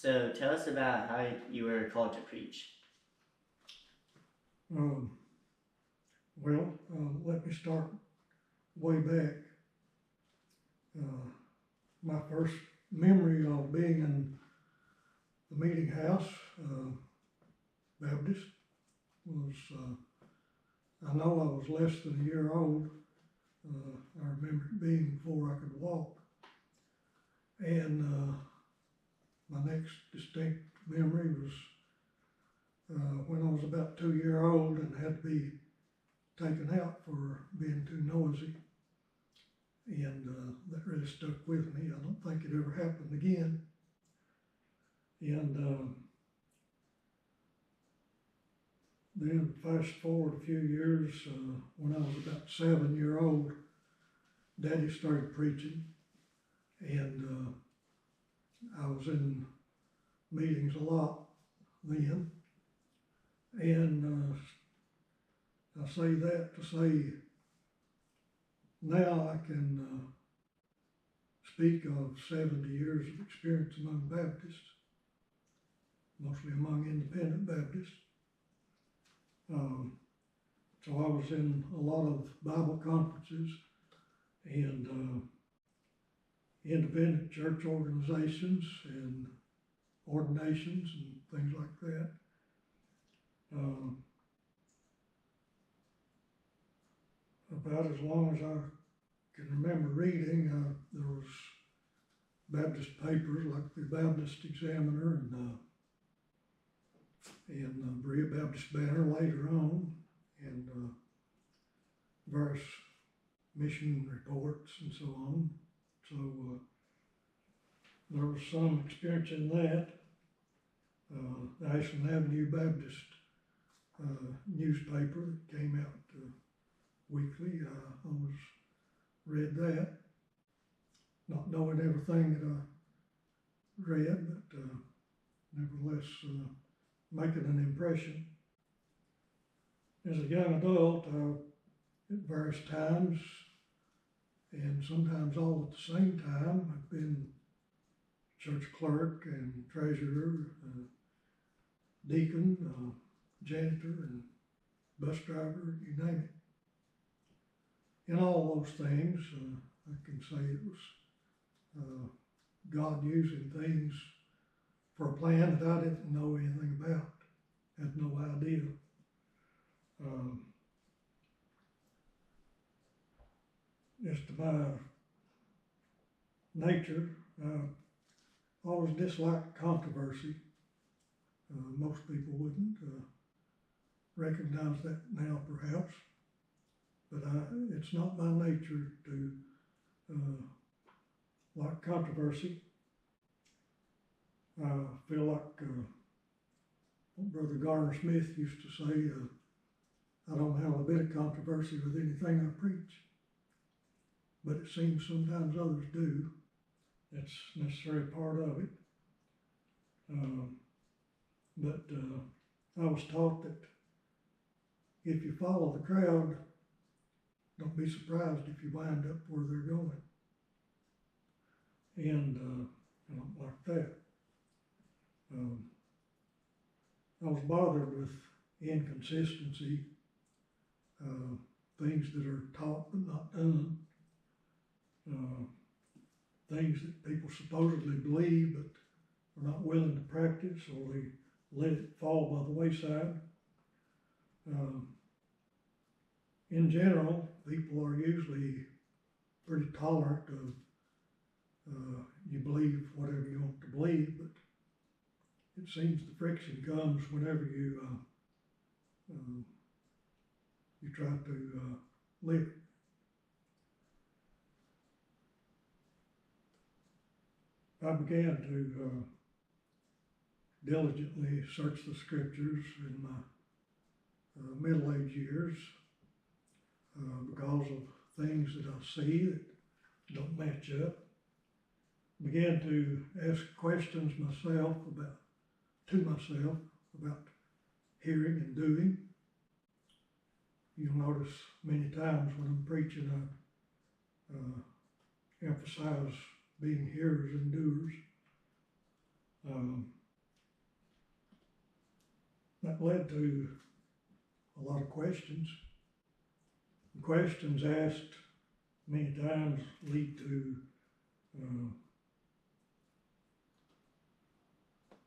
So tell us about how you were called to preach. Um, let me start way back. My first memory of being in the meeting house, Baptist, was, I know I was less than a year old. I remember it being before I could walk. And my next distinct memory was when I was about 2 years old and had to be taken out for being too noisy. And that really stuck with me. I don't think it ever happened again. And then fast forward a few years, when I was about 7 years old, Daddy started preaching. And I was in meetings a lot then. And I say that to say now I can speak of 70 years of experience among Baptists, mostly among independent Baptists. So I was in a lot of Bible conferences and independent church organizations and ordinations and things like that. About as long as I can remember reading, there was Baptist papers like the Baptist Examiner and Berea Baptist Banner later on, and various mission reports and so on. So there was some experience in that. The Ashland Avenue Baptist newspaper that came out weekly. I always read that, not knowing everything that I read, but nevertheless making an impression. As a young adult, at various times, and sometimes all at the same time, I've been church clerk and treasurer, deacon, janitor, and bus driver, you name it. In all those things, I can say it was God using things for a plan that I didn't know anything about, had no idea. As to my nature, I always disliked controversy. Most people wouldn't recognize that now, perhaps. But it's not my nature to like controversy. I feel like what Brother Garner Smith used to say, I don't have a bit of controversy with anything I preach. But it seems sometimes others do. That's necessarily part of it. But I was taught that if you follow the crowd, don't be surprised if you wind up where they're going. And I don't like that. I was bothered with inconsistency, things that are taught but not done, things that people supposedly believe but are not willing to practice, or they let it fall by the wayside. In general, people are usually pretty tolerant of you believe whatever you want to believe, but it seems the friction comes whenever you try to live it. I began to diligently search the scriptures in my middle-aged years because of things that I see that don't match up. Began to ask questions to myself about hearing and doing. You'll notice many times when I'm preaching, I emphasize being hearers and doers. that led to a lot of questions. Questions asked many times lead to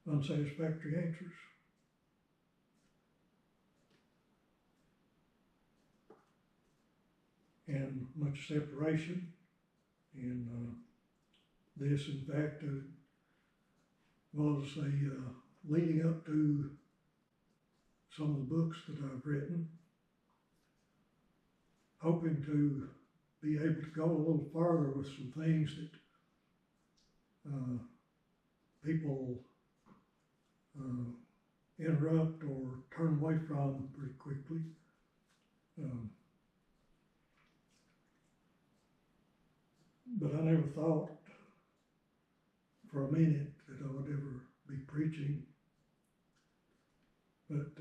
unsatisfactory answers. And much separation. And this, in fact, was a leading up to some of the books that I've written, hoping to be able to go a little farther with some things that people interrupt or turn away from pretty quickly. But I never thought for a minute that I would ever be preaching. But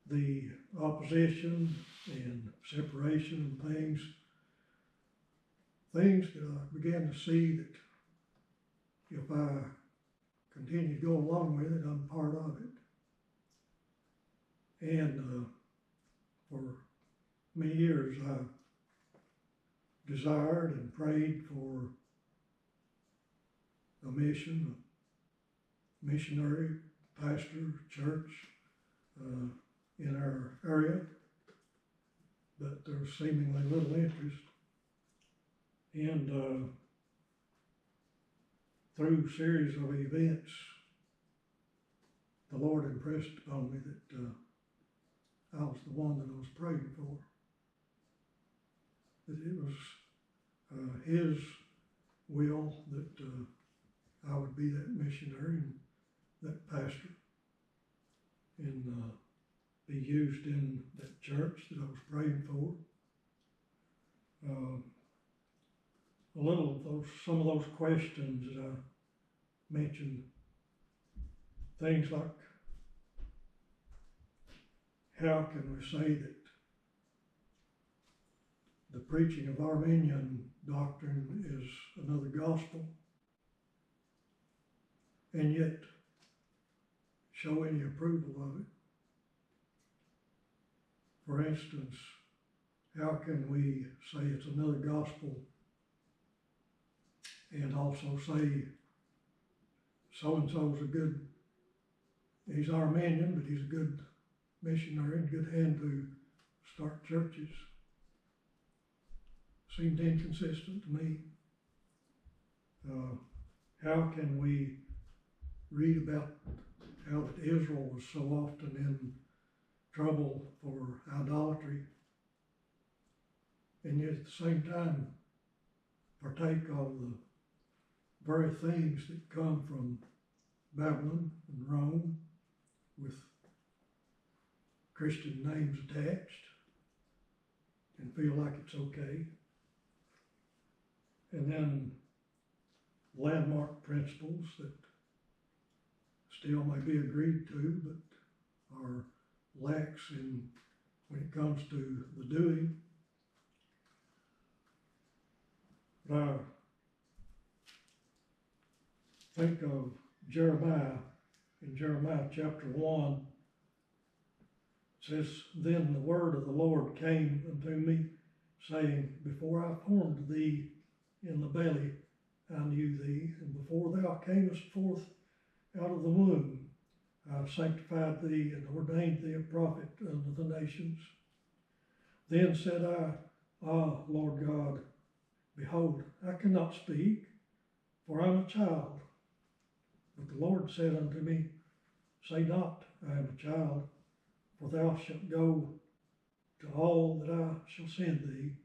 the opposition and separation and things that I began to see that if I continue to go along with it, I'm part of it. And for many years I desired and prayed for a mission, a missionary, pastor, church in our area, but there was seemingly little interest. And through a series of events, the Lord impressed upon me that I was the one that I was praying for. That it was His will that I would be that missionary and that pastor and be used in that church that I was praying for. Some of those questions that I mentioned, things like, how can we say that the preaching of Arminian doctrine is another gospel, and yet show any approval of it? For instance, how can we say it's another gospel and also say so-and-so's he's Arminian, but he's a good missionary and good hand to start churches? Seemed inconsistent to me. How can we read about how that Israel was so often in trouble for idolatry, and yet at the same time partake of the very things that come from Babylon and Rome with Christian names attached and feel like it's okay? And then landmark principles that still may be agreed to, but are lax when it comes to the doing. But I think of Jeremiah. In Jeremiah chapter 1, it says, "Then the word of the Lord came unto me, saying, Before I formed thee in the belly, I knew thee, and before thou camest forth out of the womb, I have sanctified thee and ordained thee a prophet unto the nations. Then said I, Ah, Lord God, behold, I cannot speak, for I am a child. But the Lord said unto me, Say not, I am a child, for thou shalt go to all that I shall send thee,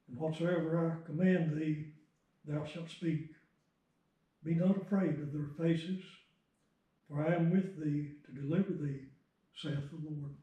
and whatsoever I command thee, thou shalt speak. Be not afraid of their faces, for I am with thee to deliver thee, saith the Lord."